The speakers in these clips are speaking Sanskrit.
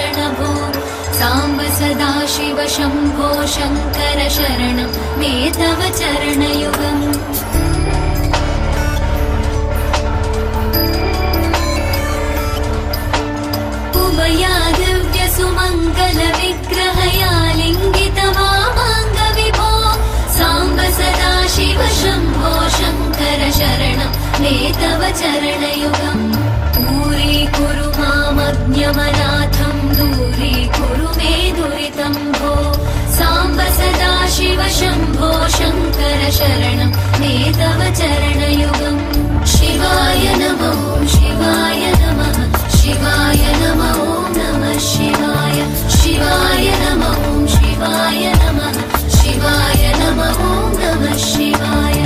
भूषण भो साम्ब सदा शिव शम्भो शङ्कर शरणं मे तव चरणयुगम् उमया दिव्य सुमङ्गल विग्रहया लिङ्गितवामाङ्गविभो साम्ब सदा शिव शम्भो शङ्कर शरणं मे तव चरणयुगम् दूरीकुरु मामज्ञमनाथं दूरीकुरु मे दुरितं भो साम्ब सदा शिव शम्भो शङ्कर शरणं मे तव चरणयुगम् शिवाय नमो शिवाय नमः शिवाय नमो नमः शिवाय शिवाय नमो शिवाय नमः शिवाय नमो नमः शिवाय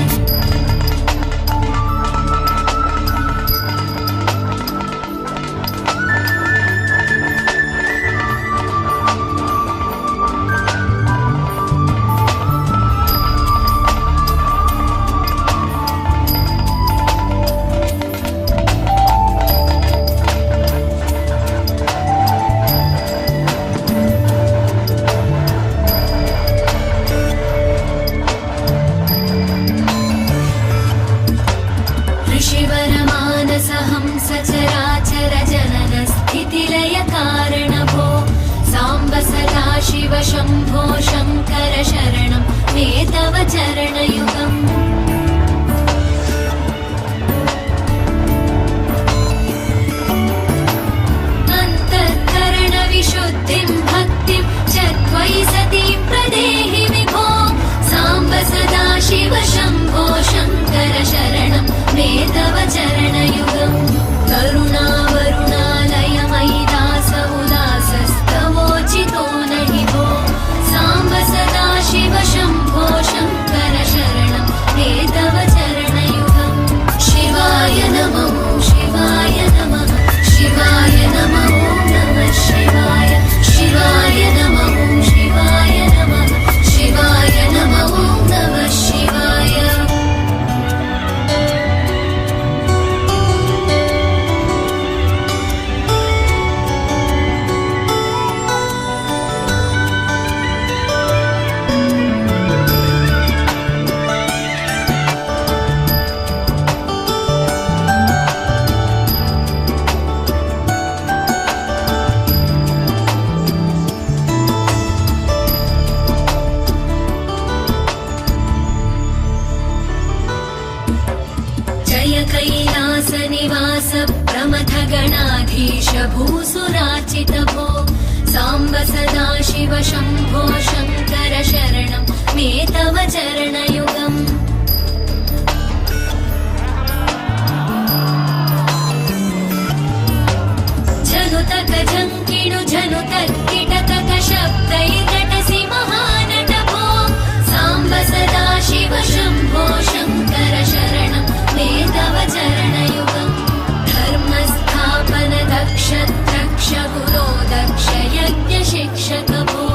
शम्भो शङ्कर शरणं मे तव चरणयुगम् अन्तःकरणविशुद्धिं भक्तिं च त्वयि सतीं प्रदेहि विभो साम्ब सदा शिव शम्भो शङ्कर शरणं मे तव चरणयुगम् करुणावरुणालयमयि दास उदासस्तवोचितो नहि भो साम्ब सदा शिव शम्भो शङ्कर शरणं मे तव चरणयुगम् शिवाय नमो शिवाय नमः शिवाय नमो नमः शिवाय शिवाय नमो शिवाय नमः शिवाय नमो नमः शिवाय कैलासनिवास प्रमथगणाधीश भूसुरार्चित भो साम्ब सदा शिव शम्भो शङ्कर शरणं मे तव चरणयुगम् जनुतक जङ्किणु जनुतर्किटतक शब्दैर्नटसि महानट भो साम्ब सदा शिव शम्भो शङ्कर शरणं मे तव चरणयुगम् धर्मस्थापन दक्ष द्रक्ष गुरो दक्ष यज्ञ शिक्षक भो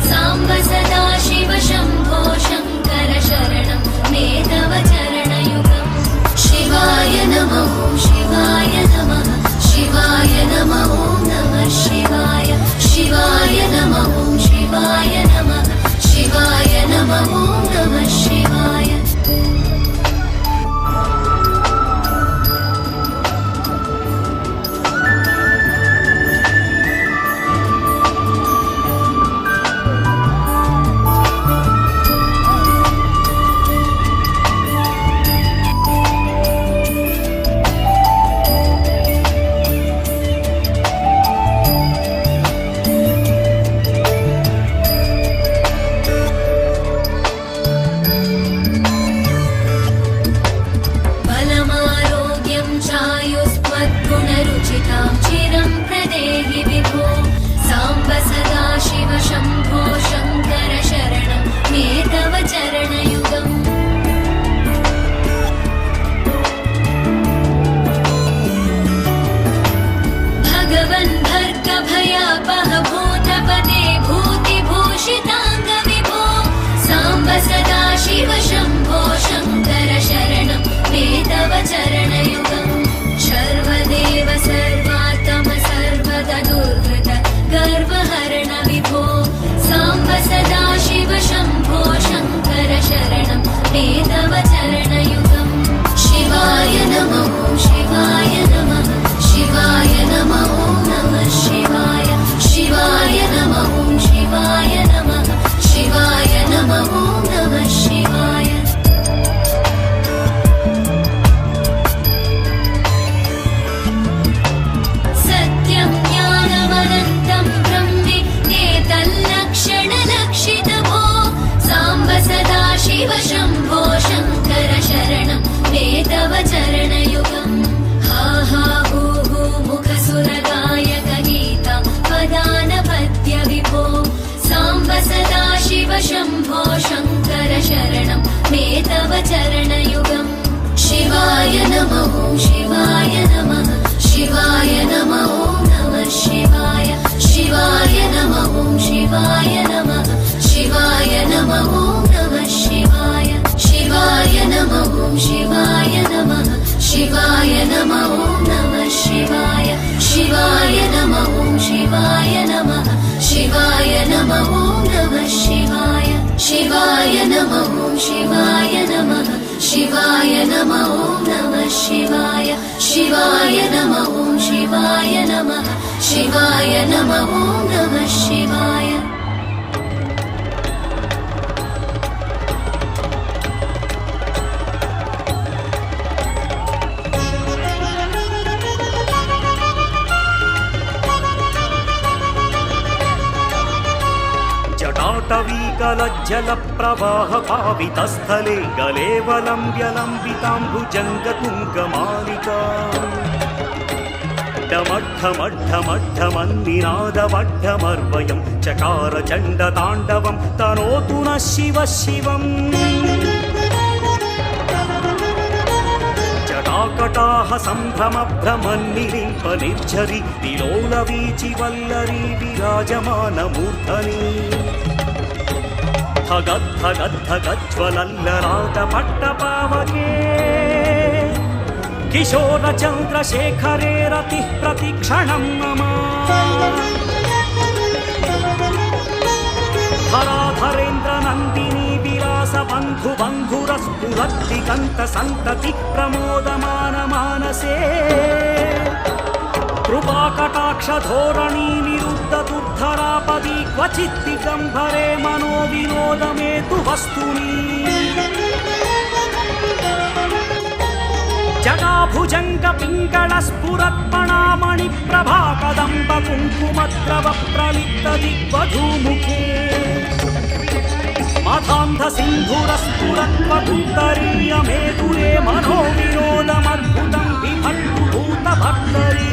साम्ब सदा शिव शम्भो शङ्कर शरणं मे तव चरणयुगम् शिवाय नमो शिवाय नमः शिवाय नमो नमः शिवाय शिवाय नमो शिवाय तव चरणयुगम् शिवाय नमः शिवाय नमः शिवाय नमः नमः शिवाय शिवाय नमः शिवाय नमः शिवाय नमः नमः शिवाय शिवाय नमः शिवाय नमः शिवाय नमः नमः शिवाय शिवाय नमः शिवाय नमः शिवाय नमः नमः शिवाय शिवाय नमः शिवाय नमः शिवाय नमः नमः शिवाय शिवाय नमः शिवाय नमः शिवाय नमः नमः शिवाय जटाटवीकलज्जलप्रवाहपावितस्थले गलेवलम्ब्यलम्बिताम्बुजङ्गतुङ्गमालिका डमड्ढमड्ढमड्ढमन्निनादवड्ढमर्वयं चकार चण्डताण्डवं तनोतु नः शिवः शिवम् जटाकटाह सम्भ्रमभ्रमन्निलिम्प निर्झरि विलोलवीचिवल्लरी विराजमानमूर्धनि धगद्धगद्धगज्ज्वलल्ललाटपट्टपावके किशोरचन्द्रशेखरे रतिः प्रतिक्षणं मम धराधरेन्द्रनन्दिनी विलासबन्धुबन्धुरस्फुरद्दिगन्तसन्तति प्रमोदमानमानसे कृपाकटाक्षधोरणी निरुद्धदुर्धरापदी क्वचित् दिगम्बरे मनोविनोदमे तु वस्तुनि जटाभुजङ्गपिङ्गळस्फुरत्पणामणिप्रभाकदम्बकुङ्कुमद्रवप्रलिप्तदिग्वधूमुखे मथान्धसिन्धुरस्फुरत्वदुत्तरीयमेदुरे मनोविनोदमद्भुतं विभल्भूतभक्तरी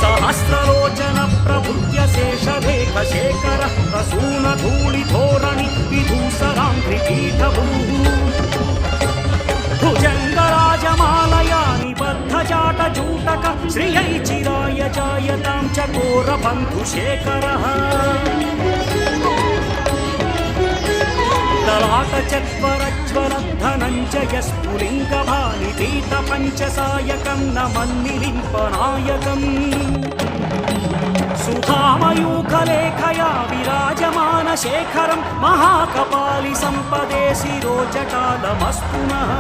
सहस्रलोचन प्रभृत्य शेषरेखशेखर प्रसूनधूलिधोरणि विधूसराङ्घ्रिपीठभूः भुजङ्गराजमालया निबद्धजाटजूटक श्रियै चिराय जायतां चकोरबन्धुशेखरः ललाटचत्वरज्वलद्धनञ्जयस्फुलिङ्गभानिपीतपञ्चसायकं नमन्निलिम्पनायकम् सुधामयूखलेखया विराजमानशेखरं महाकपालि सम्पदे शिरोजटालमस्तु नः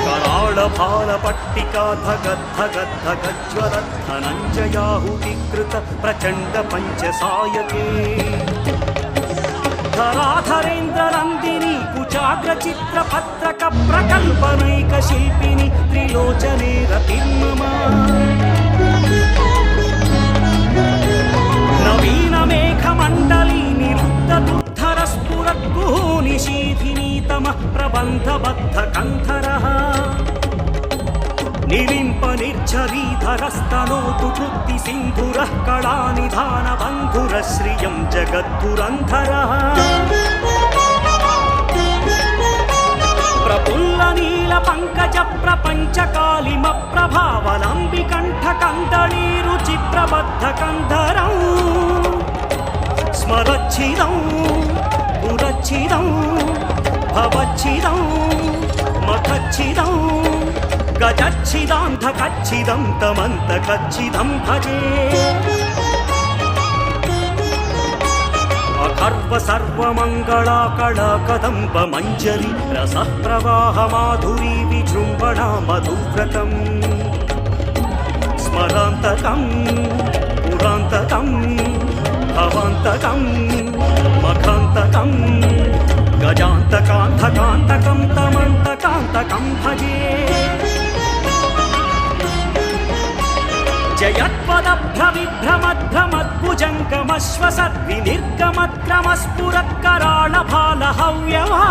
कराळभालपट्टिका धगद्धगद्धगज्ज्वलद्धनञ्जयाहुतिकृत प्रचण्ड पञ्चसायके धराधरेन्द्रनन्दिनी कुचाग्रचित्रपत्रक प्रकल्पनैकशिल्पिनि त्रिलोचने रतिर्मम नवीनमेघमण्डली निरुद्धदुर्धरस्फुरद्गुहनिशीथिनीतमः प्रबन्धबद्धकन्धरः निलिम्प निर्झरीधरस्तनोतु कृत्तिसिन्धुरः कलानिधानबन्धुरः श्रियं जगद्धुरन्धरः प्रफुल्लनीलपङ्कज प्रपञ्चकालिमप्रभावलम्बिकण्ठकन्दलीरुचिप्रबद्धकन्धरौ स्मरच्छिदं पुरच्छिदं भवच्छिदं मखच्छिदं गजच्छिदान्धकच्छिदं तमन्तकच्छिदं भजे अथर्व सर्वमङ्गला कदम्ब मञ्जरी रसः प्रवाह माधुरी विजृम्भणा मधुव्रतम् स्मरान्तकं पुरान्तकं भवान्तकं मखान्तकं गजान्तकान्धकान्तकं तमन्तकान्तकं भजे जयत्पदभ्रविभ्रमद्भ्रमद्भुजङ्गमश्वसद्विनिर्गमद्क्रमस्फुरत्कराळभालहव्यवा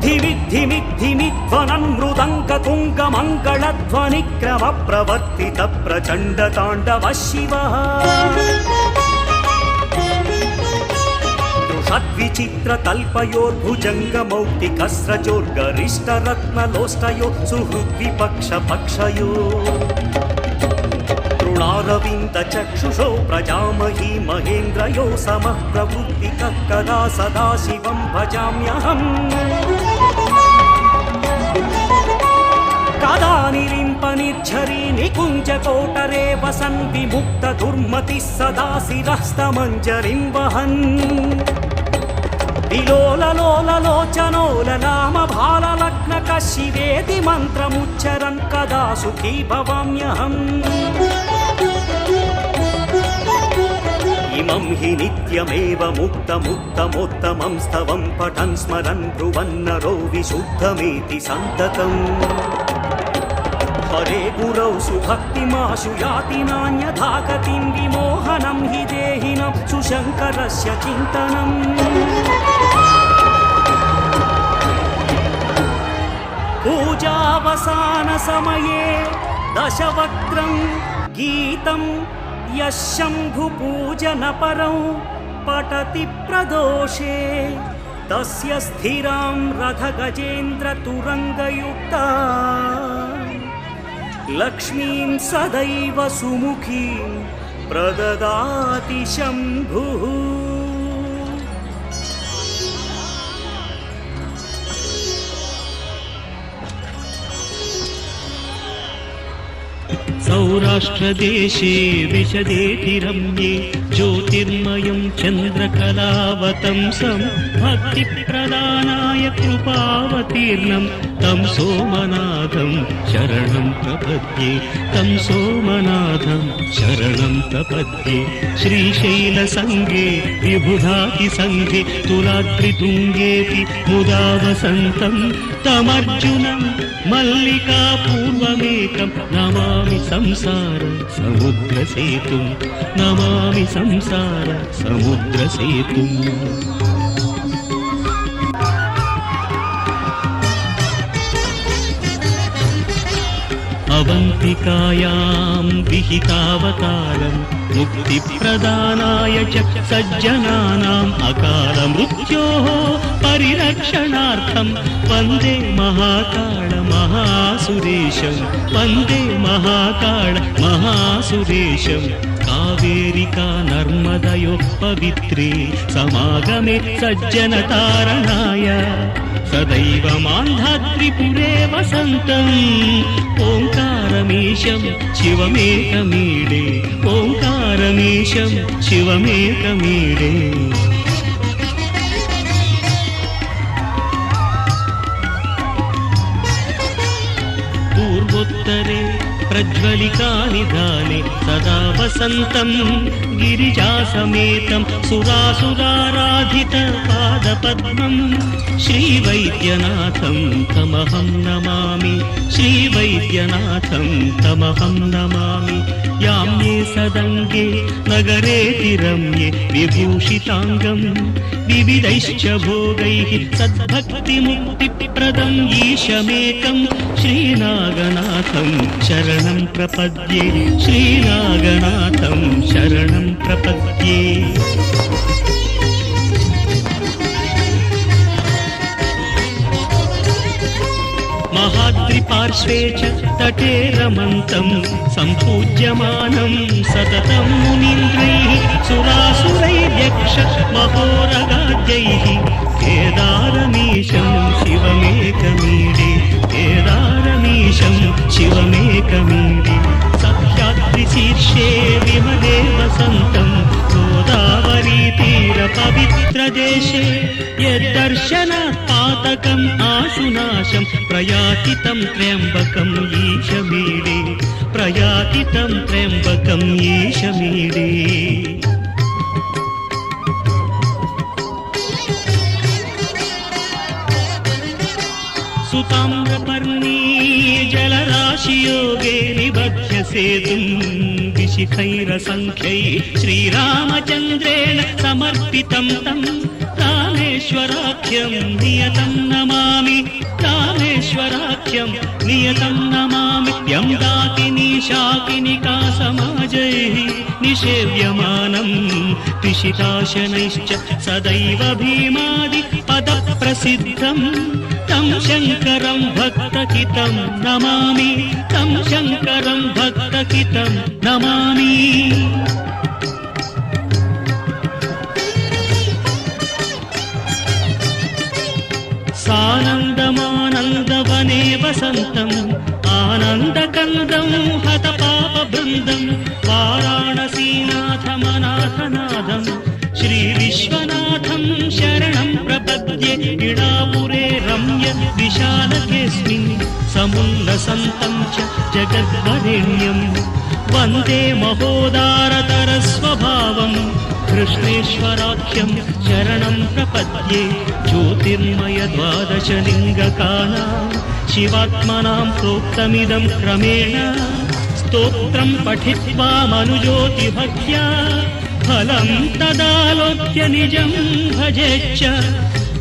धिवि धिमिद्धिमिध्वनन् मृदङ्गतुङ्गमङ्गलध्वनिक्रम प्रवर्तित प्रचण्डताण्डव शिवः दृषद्विचित्रतल्पयोर्भुजङ्गमौक्तिकस्रजोर्गरिष्ठरत्नलोष्टयो सुहृद्विपक्षपक्षयो तृणारविन्दचक्षुषो प्रजामही महेन्द्रयो समः प्रवृत्तिकः कदा सदा शिवं भजाम्यहम् कदा निरिम्पनिर्झरी निकुञ्जकोटरे वसन् विमुक्तदुर्मतिः सदा शिरस्तमञ्जरिं वहन् विलोललोललोचनोललामभाललग्नकः शिवेति मन्त्रमुच्चरन् कदा सुखी भवाम्यहम् इमं हि नित्यमेव मुक्तमुत्तमोत्तमं स्तवं पठन् स्मरन् ब्रुवन्नरो विशुद्धमेति सन्ततम् हरे गुरौ सुभक्तिमाशु याति नान्यथा गतिं विमोहनं हि देहिनं सुशङ्करस्य चिन्तनम् पूजावसानसमये दशवक्त्रं गीतं यः शम्भुपूजनपरं पठति प्रदोषे तस्य स्थिरां रथगजेन्द्रतुरङ्गयुक्ता लक्ष्मीं सदैव सुमुखीं प्रददाति शम्भुः सौराष्ट्रदेशे विशदेति रम्ये ज्योतिर्मयं चन्द्रकलावतंसं भक्तिप्रदानाय कृपावतीर्णं तं सोमनाथं शरणं प्रपद्ये तं सोमनाथं शरणं प्रपद्ये श्रीशैलसङ्गे विबुधातिसङ्गे तुलाद्रितुङ्गेऽपि मुदा वसन्तं तमर्जुनं मल्लिकापूर्वमेकं नमामि संसार समुद्रसेतुं नमामि संसार समुद्रसेतुम् अवन्तिकायां विहितावतारं मुक्तिप्रदानाय च सज्जनानाम् अकालमृत्योः परिरक्षणार्थं वन्दे महाकाल महासुरेशं वन्दे महाकाल महासुरेशं कावेरिका नर्मदयोः पवित्रे समागमे सज्जनतारणाय सदैव मान्धात्रिपुरे वसन्तम् ओङ्कारमीशं शिवमेकमीडे ओङ्कारमीशं शिवमेकमीडे पूर्वोत्तरे प्रज्वलिकानिधाने सदा वसन्तं गिरिजासमेतं सुरासुराराधितपादपद्मं श्रीवैद्यनाथं तमहं नमामि श्रीवैद्यनाथं तमहं नमामि याम्ये सदङ्गे नगरेति रम्ये विभूषिताङ्गं विविधैश्च भोगैः सद्भक्तिमुक्तिप्रदं ईशमेकं श्रीनागनाथं शरणं प्रपद्ये श्रीनागनाथं शरणं प्रपद्ये महाद्रिपार्श्वे च तटे रमन्तं सम्पूज्यमानं सततं मुनीन्द्रैः सुरासुरैर्यक्ष महोरगाद्यैः केदारमीशं शिवमेकमीडे केदारमीशं शिवमेकमीडे सह्याद्रिशीर्षे विमले वसन्तं गोदावरीतीरपवित्रदेशे यद्दर्शनात् पातकम् आशुनाशं प्रयाति तं त्र्यम्बकम् ईशमीडे प्रयाति तं त्र्यम्बकम् ईशमीडे सुताम्रपर्णी जलराशियोगे निबध्य सेतुं विशिखैरसङ्ख्यै श्रीरामचन्द्रेण समर्पितं तं रामेश्वराख्यं नियतं नमामि प्राणेश्वराख्यं नियतं नमामि यं शाकिनिका समाजैः निषेव्यमानं पिशिताशनैश्च सदैव भीमादि पदप्रसिद्धं तं शङ्करं भक्तहितं नमामि तं शङ्करं भक्तहितं नमामि सानन्दमानन्दवने वसन्तम् आनन्दकन्दं हतपापबृन्दं वाराणसीनाथमनाथनादं श्रीविश्वनाथं शरणं प्रपद्ये इडापुरे रम्य विशालकेऽस्मिन् समुल्लसन्तं च जगद्वरेण्यं वन्दे महोदारतरस्वभावम् कृष्णेश्वराख्यं शरणं प्रपद्ये ज्योतिर्मय द्वादशलिङ्गकानां शिवात्मनां प्रोक्तमिदं क्रमेण स्तोत्रं पठित्वा मनुज्योतिभक्त्या फलं तदालोक्य निजं भजेच्च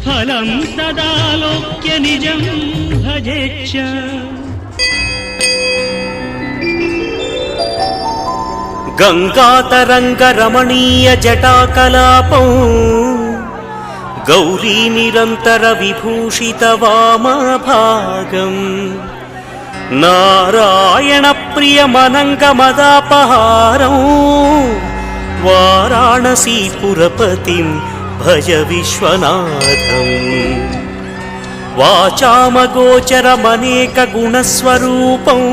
फलं तदालोक्य निजं भजेच्च गङ्गातरङ्गरमणीय जटाकलापं गौरी निरन्तर विभूषित वामभागम् नारायणप्रियमनङ्गमदापहारं वाराणसीपुरपतिं भज विश्वनाथम् वाचामगोचरमनेकगुणस्वरूपम्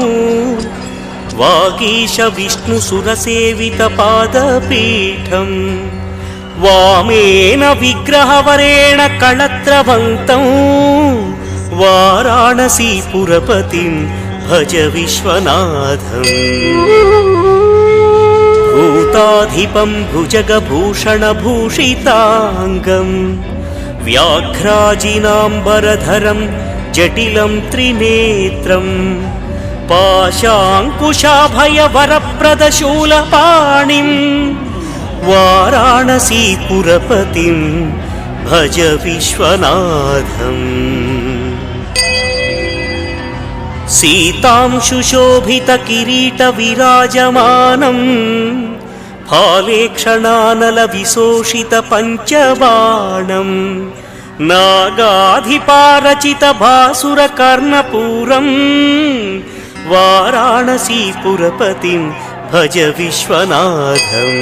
वागीश विष्णुसुरसेवितपादपीठम् वामेन विग्रहवरेण कळत्रवन्तं वाराणसीपुरपतिं भज विश्वनाथम् भूताधिपं भुजगभूषणभूषिताङ्गं व्याघ्राजिनाम्बरधरं जटिलं त्रिनेत्रम् पाशाङ्कुशाभयवरप्रदशूलपाणिं वाराणसीपुरपतिं भज विश्वनाथम् सीतांशुशोभितकिरीटविराजमानं फालेक्षणानलविशोषितपञ्चबाणं नागाधिपारचितभासुरकर्णपूरम् वाराणसीपुरपतिं भज विश्वनाथम्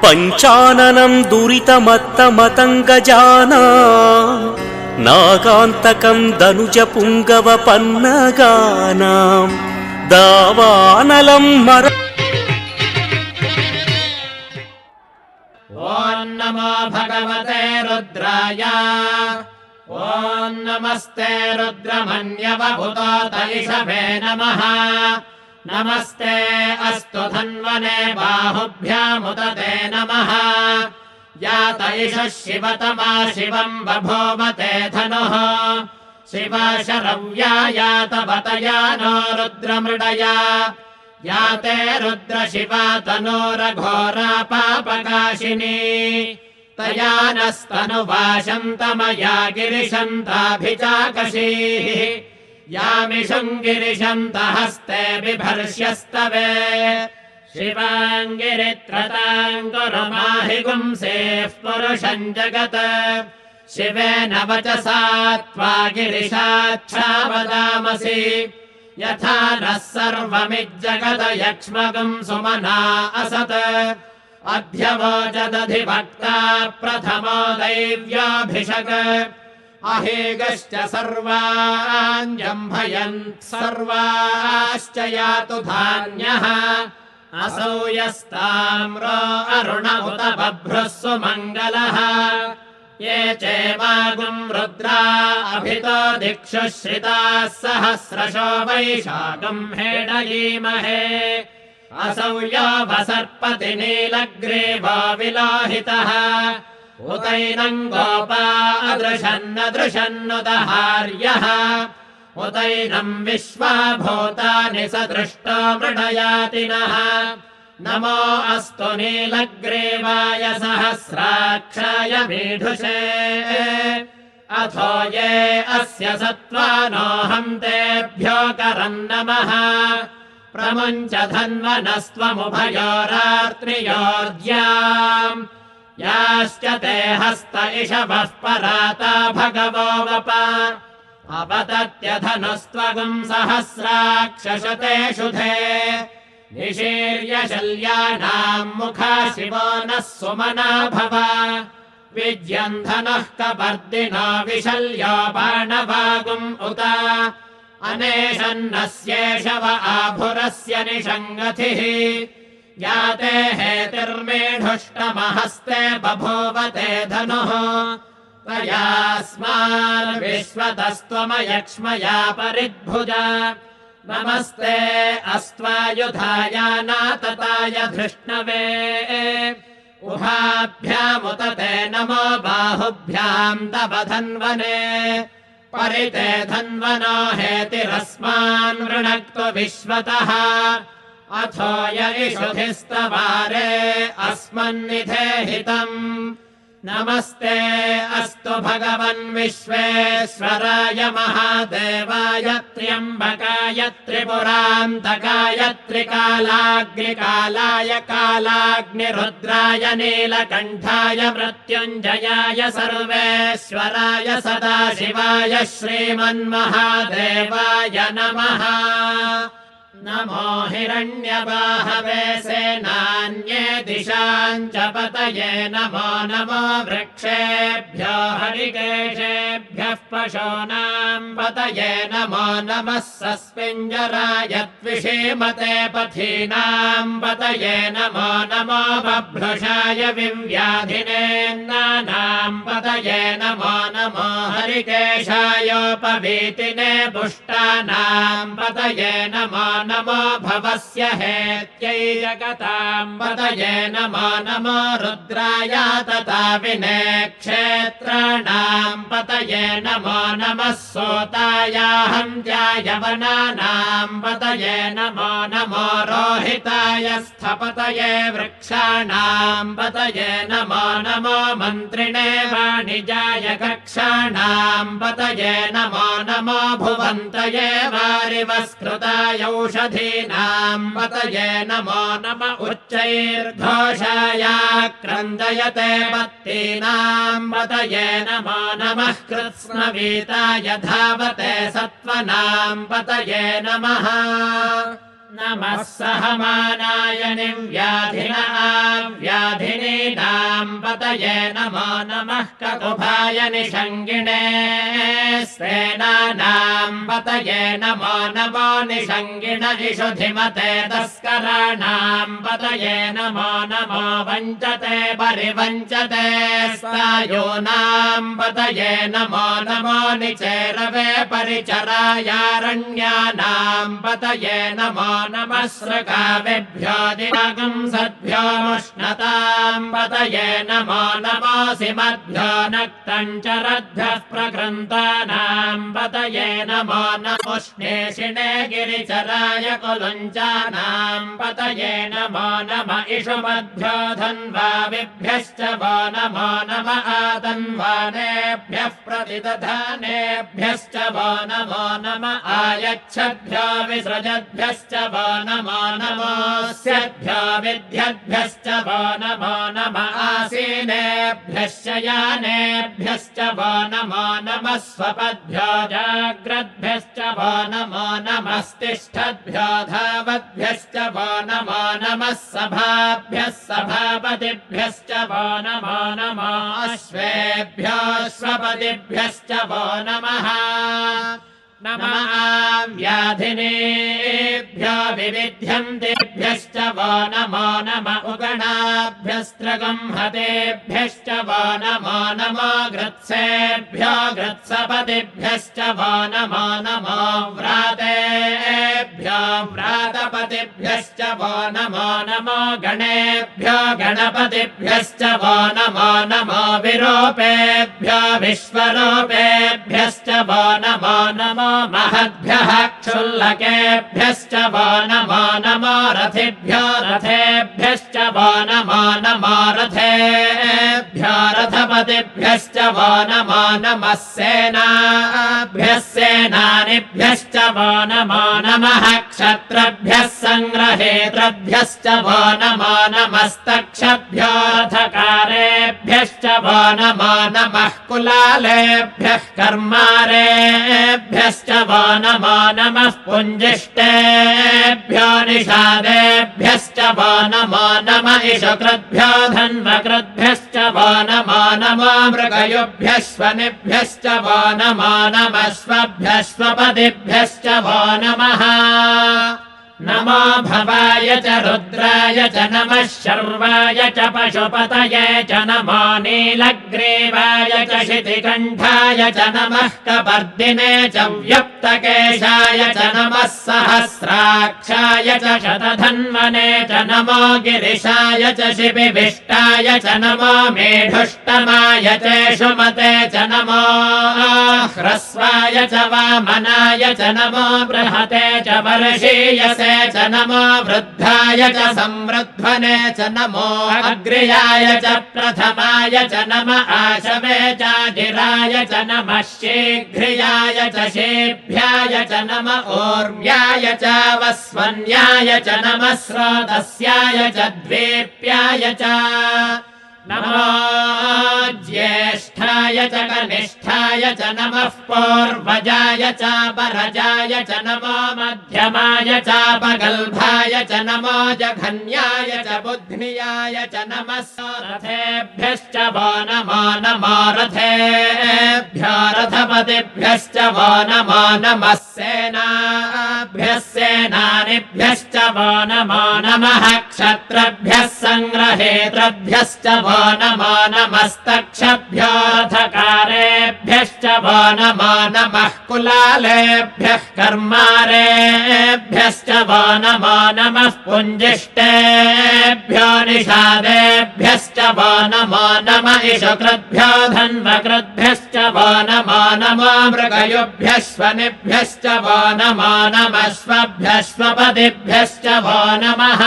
पञ्चाननं दुरितमत्तमतङ्गजाना नागान्तकं दनुजपुङ्गवपन्नगानां दावानलं मर ॐ नमो भगवते रुद्राय ॐ नमस्ते रुद्रमन्यवभूतोतलिषभे नमः नमस्ते अस्तु धन्वने बाहुभ्यामुदते नमः यात इषः शिवतमा शिवं बभूवते धनुः शिवा शरव्या यातवतया नो रुद्रमृडया याते रुद्रशिवा तनोरघोरा पापकाशिनी तया नस्तनुवाशन्तमया गिरिशन्ताभिचाकशीः यामिषं गिरिशन्तहस्ते बिभर्ष्यस्तवे शिवाङ्गिरित्रतां कुरु माहि गुंसेः पुरुषं जगत् शिवेन वचसा त्वा गिरिशाच्छावदामसि यथा नः सर्वमिज्जगद यक्ष्मगं सुमना असत् अध्यवोचदधिभक्ता प्रथमो दैव्याभिषक् अहेगश्च सर्वाञ्जम्भयन् सर्वाश्च यातु धान्यः असौ यस्ताम्रो अरुण उत बभ्रुः सुमङ्गलः ये चेमागुं रुद्रा अभितो दिक्षु श्रिताः सहस्रशो वैशाखं हेडयीमहे असौ यो वसर्पति नीलग्रीवो विलोहितः उतैनं गोपा अदृशन्नदृशन्नुदहार्यः उतैनं विश्वा भूतानि सदृष्टो मृडयातिनः नमो अस्तु नीलग्रीवाय सहस्राक्षाय मीढुषे अथो ये अस्य सत्त्वानोऽहं तेभ्यो करम् नमः प्रमुञ्च धन्वनस्त्वमुभयोरात्रियोर्ज्याम् याश्च ते हस्त इषवः पराता भगवो वप अपतत्यधनुस्त्वगुम् सहस्राक्षशते शुधे निशीर्य शल्यानाम् मुखा शिवो नः सुमना भव विज्यन्धनः कपर्दिनो विशल्यो बाणवागुम् उत अनेशन्नस्येषव आभुरस्य निषङ्गतिः याते हेतिर्मेढुष्टमहस्ते बभूवते धनुः त्वयास्मान्विश्वतस्त्वमयक्ष्मया परिद्भुजा नमस्ते अस्त्वायुधायानातताय धृष्णवे उभाभ्यामुत ते नमो बाहुभ्याम् तव धन्वने परिते धन्वनो हेतिरस्मान् वृणक्तु विश्वतः अथो य इषुधिस्तवारे अस्मन्निधेहितम् नमस्ते अस्तु भगवन् विश्वेश्वराय महादेवाय त्र्यम्बकाय त्रिपुरान्तकाय त्रिकालाग्निकालाय कालाग्निरुद्राय नीलकण्ठाय मृत्युञ्जयाय सर्वेश्वराय सदाशिवाय श्रीमन्महादेवाय नमः नमो हिरण्यबाहवे सेनान्ये दिशाम् च पतये नमो नमो वृक्षेभ्यो हरिकेशेभ्यः पशूनाम् पतये नमो नमः सस्मिञ्जराय द्विषीमते पथीनाम् पतये नमो नमो बभ्रुषाय विव्याधिनेन्नानाम् पतये नमो नमो हरिकेशायोपवीतिने पुष्टानाम् पतये नमो नमो भवस्य हेत्यै जगताम् पतये नमो नमो रुद्राय तथा विने क्षेत्राणाम् पतये नमो नमः सोतायाहन्त्याय वनानाम् पतये नमो नमो रोहिताय स्थपतये वृक्षाणाम् पतये नमो नमो मन्त्रिणे वाणिजाय कक्षाणाम् पतये नमो नमो भुवन्तये वारिवस्कृताय औषधीनाम् पतये नमो नम उच्चैर्घोषायाक्रन्दयते पत्तीनाम् पतये नमो नमः कृत्स्नवीताय धावते सत्त्वनाम् पतये नमः नमः सहमानाय व्याधिनीनाम् पतये नमो नमः ककुभाय निषङ्गिणे सेनानाम् पतये नमो नमो निषङ्गिण इषुधिमते तस्कराणाम् पतये नमो नमो वञ्चते परिवञ्चते स्थायूनाम् पतये नमो नमो निचेरवे परिचरायारण्यानाम् पतये नमो नमः सृगावेभ्यो दिवागम् सद्भ्यो मुष्णताम् पतये नमो नमोऽसिमद्भ्यो नक्तञ्चरद्भ्यः प्रकृन्तानाम् पतये नमो नमुष्णेशिने गिरिचराय कुलुञ्चानाम् पतये नमो नम इषुमद्भ्यो धन्वाविभ्यश्च वो नमो नम आतन्वानेभ्यः प्रतिदधानेभ्यश्च वो नमो नम आयच्छद्भ्यो विसृजद्भ्यश्च वो नमो नमोऽस्यद्भ्यो विद्यद्भ्यश्च वो नमो नम आसीनेभ्यश्च यानेभ्यश्च वो नमो नमः स्वपद्भ्यो जाग्रद्भ्यश्च वो नमो नमस्तिष्ठद्भ्यो धावद्भ्यश्च वो नमो नमः सभाभ्यः सभापतिभ्यश्च वो नमो नमो अश्वेभ्यो स्वपतिभ्यश्च वो नमः नमः व्याधिनेभ्यो विविध्यन्तेभ्यश्च वो नमो नम उगणाभ्यस्त्रगंहतेभ्यश्च वो नमो नमो घृत्सेभ्यो घृत्सपतिभ्यश्च वो नमो नमो व्रातेभ्यो गणेभ्यो व्रातपतिभ्यश्च वो नमो नमो गणेभ्यो गणपतिभ्यश्च वो नमो नमो विरूपेभ्यो विश्वरूपेभ्यश्च वो नमो नमो महद्भ्यः क्षुल्लकेभ्यश्च वो नमो नमो रथिभ्यो रथेभ्यश्च वो नमो नमो रथेभ्यो रथपतिभ्यश्च वो नमो नमः सेनाभ्यः सेनानिभ्यश्च वो नमो नमः क्षत्रभ्यः संग्रहेतृभ्यश्च वो नमो नमस्तक्षभ्यो रथकारेभ्यश्च वो नमो नमः कुलालेभ्यः कर्मारेभ्यश्च वो नमो नमः पुञ्जिष्टेभ्यो निषादेभ्यश्च वो नमो नमः इषुकृद्भ्यो धन्वकृद्भ्यश्च वो नमो नमो मृगयुभ्यश्वनिभ्यश्च वो नमो नमः स्वभ्यश्वपतिभ्यश्च वो नमः नमो भवाय च रुद्राय च नमः शर्वाय च पशुपतये च नमो नीलग्रीवाय च शितिकण्ठाय च नमः कपर्दिने च व्युक्तकेशाय च नमः सहस्राक्षाय च शतधन्वने च नमो गिरिशाय च शिबिविष्टाय च नमो मेढुष्टमाय चेषुमते च नमो ह्रस्वाय च वामनाय च नमो बृहते च वर्षीयसे च नमो वृद्धाय च संवृध्वने च नमो अग्र्याय च प्रथमाय च नम आशवे चाधिराय च नमः शीघ्रियाय च शेभ्याय च नम ऊर्व्याय च वस्वन्याय च नमः स्रोतस्याय च द्वीप्याय च नमो ज्येष्ठाय च कनिष्ठाय च नमः पूर्वजाय च परजाय च नमो मध्यमाय च पगल्भाय च नमो जघन्याय च बुध्नियाय च नमः रथेभ्यश्च वो नमो नमो रथेभ्यो रथपतिभ्यश्च वो नमो नमः सेनाभ्यः सेनानिभ्यश्च वो नमो नमः क्षत्रभ्यः संग्रहेतृभ्यश्च वो नमो नमस्तक्षभ्यो रथकारेभ्यश्च वो नमो नमः कुलालेभ्यः कर्मारेभ्यश्च वो नमो नमः पुञ्जिष्टेभ्यो निषादेभ्यश्च वो नमो नमः इषुकृद्भ्यो धन्वकृद्भ्यश्च वो नमो नमो मृगयुभ्यश्वनिभ्यश्च वो नमो नमः स्वभ्यश्वपतिभ्यश्च वो नमः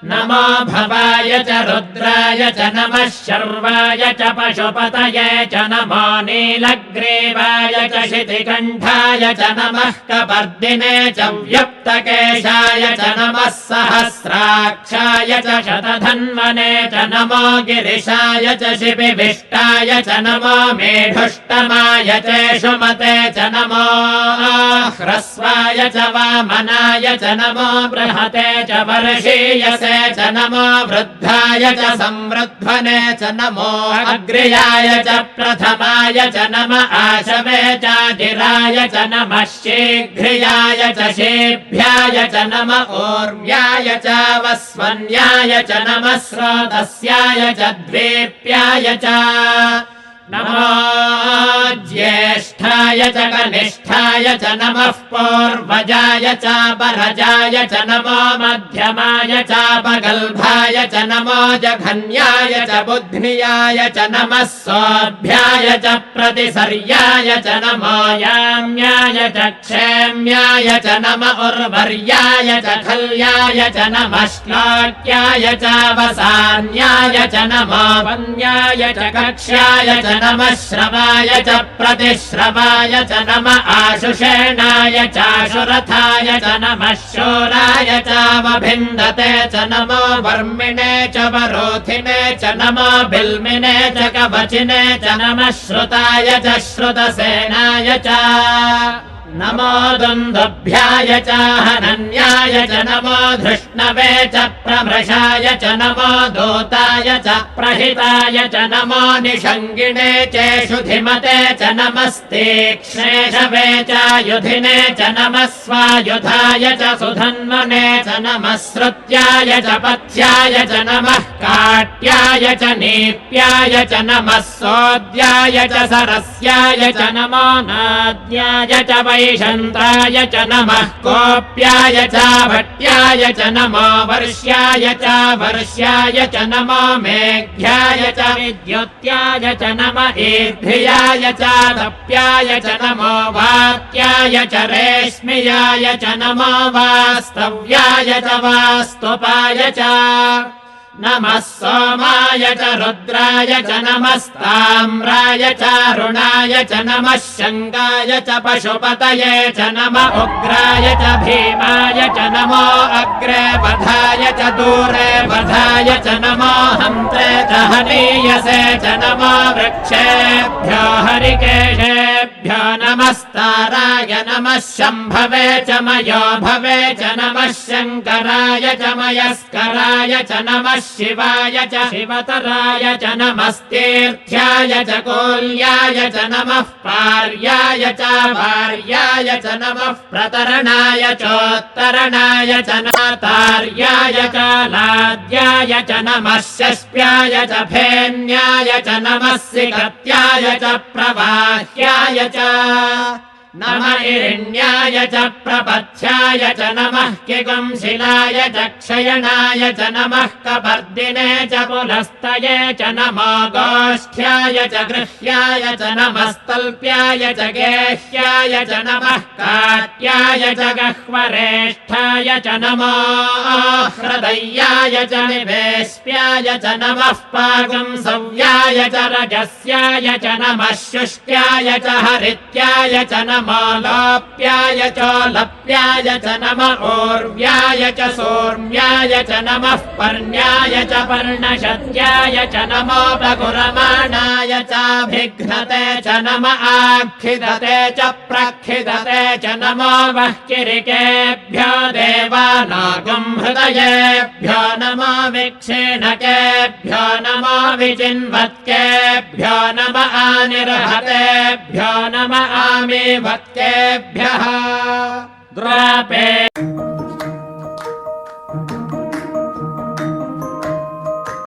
नमो भवाय च रुद्राय च नमः शर्वाय च पशुपतये च नमो नीलग्रीवाय च शितिकण्ठाय च नमः कपर्दिने च व्युक्तकेशाय च नमः सहस्राक्षाय च शतधन्वने च नमो गिरिशाय च शिबिविष्टाय च नमो मेढुष्टमाय चेषुमते च नमो ह्रस्वाय च वामनाय च नमो बृहते च वर्षीयसे च नमो वृद्धाय च संवृध्वने च नमो अग्र्याय च प्रथमाय च नम आशवे चाधिराय च नमः शीघ्रियाय च शेभ्याय च नम ऊर्व्याय च वस्वन्याय च नमः स्रोतस्याय च द्वीप्याय च नमो ज्येष्ठाय च कनिष्ठाय च नमः पूर्वजाय च परजाय च नमो मध्यमाय च पगल्भाय च नमो जघन्याय च बुध्नियाय च नमः सोऽभ्याय च प्रतिसर्याय च नमो याम्याय च क्षेम्याय च नम उर्वर्याय च खल्याय च नमः श्लोक्याय च वसान्याय च नमो वन्याय च कक्ष्याय च नमः श्रवाय च प्रतिश्रवाय च नम आशुषेणाय चाशुरथाय च नमः शूराय चावभिन्दते च नमो वर्मिणे च वरोधिने च नमो बिल्मिने च कवचिने च नमः श्रुताय च श्रुतसेनाय च नमो दुन्दुभ्याय च हनन्याय च नमो धृष्णवे च प्रभृशाय च नमो दूताय च प्रहिताय च नमो निषङ्गिणे चेषुधिमते च नमस्तीक्ष्णेषवे च युधिने च नमः स्वायुधाय च सुधन्वने च नमः श्रुत्याय च पथ्याय च नमः काट्याय च नीप्याय च नमः सोद्याय च सरस्याय च नमो नाद्याय च वै वैशन्ताय च नमः कोऽप्याय च भट्याय च नमो वर्ष्याय च वर्ष्याय च नमो मेघ्याय च विद्युत्याय च नम ईर्ध्याय च तप्याय च नमो वात्याय च रेश्म्याय च नमो वास्तव्याय च वास्तुपाय च नमः सोमाय च रुद्राय च नमस्ताम्राय च रुणाय च नमः शङ्गाय च पशुपतये च नम उग्राय च भीमाय च नमो अग्रे बधाय च दूरे बधाय च नमो हन्त्रे च हनीयसे च नमो वृक्षेभ्यो हरिकेशेभ्यो नमस्ताराय नमः शम्भवे च मयो भवे च नमः शङ्कराय च मयस्कराय च नमः शिवाय च शिवतराय च नमस्तीर्थ्याय च कोल्याय च नमः पार्याय च भार्याय च नमः प्रतरणाय चोत्तरणाय च नातार्याय च लाद्याय च नमः षष्ट्याय च फेन्याय च नमः सिकत्याय च प्रवाह्याय च नम इरिण्याय च प्रपथ्याय च नमः किगुंशिलाय च क्षयणाय च नमः कपर्दिने च पुलस्तये च नमो गोष्ठ्याय च गृह्याय च नमस्तल्प्याय च गेह्याय च नमः काट्याय च गह्वरेष्ठाय च नमो हृदयाय च निवेश्याय च नमः पागुंसव्याय च रजस्याय च नमः शुष्क्याय च हरित्याय च नमो लोप्याय च लप्याय च नम ऊर्व्याय च सोर्म्याय च नमः पर्ण्याय च पर्णशत्याय च नमो प्रकुरमाणाय चाभिघ्नते च नम आक्षिदते च प्रक्षिदते च नमो वह्किरिकेभ्यो देवानागुंहृदयेभ्यो नमो विक्षीणकेभ्यो नमो विचिन्वत्केभ्यो नम आनिर्हतेभ्यो नम आमीवत्केभ्यः द्रापे